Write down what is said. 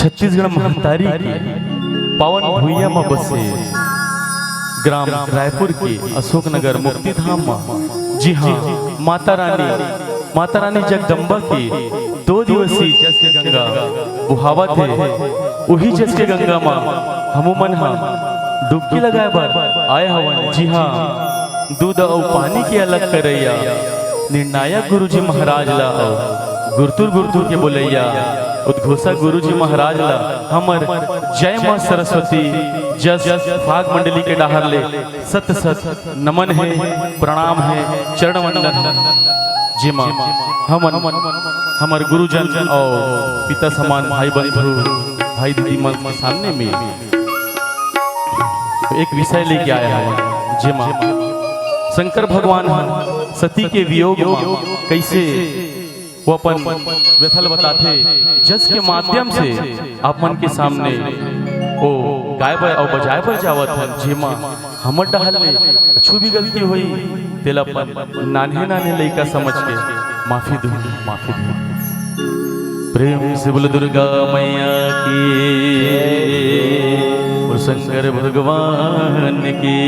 छत्तीसगढ़ महतारी की पावन भुइया में बसे ग्राम रायपुर के अशोकनगर मुक्ति धाम में, जी हाँ, माता रानी जगदम्बा की 2 दिवसीय जस के गंगा बुहावत है। वही जस के गंगा में हमूमन डुबकी लगाए बर आए हवन। जी हाँ, दूध और पानी के अलग करैया निर्णायक गुरुजी महाराज ला गुरतुर के बोलैया उद्घोषक गुरुजी महाराज ला हमर जय मां सरस्वती जस फाग मंडली के डाहर ले सत नमन है, प्रणाम है, चरण वंदन है। जी मां हमर गुरुजन और पिता समान भाई बंधु भाई दीदी मन के सामने में एक विषय लेके आया है। जी मां, शंकर भगवान सती के वियोग में कैसे वो अपन व्यथल बताते, जस के माध्यम से आप मन के सामने वो गाय पर और बजाए पर जावत है। जेमा हमर डहल ले कुछ भी गलती हुई तेला अपन नान्हे लइका समझ के माफी दो। प्रेम से बोल दुर्गा मैया की और शंकर भगवान की।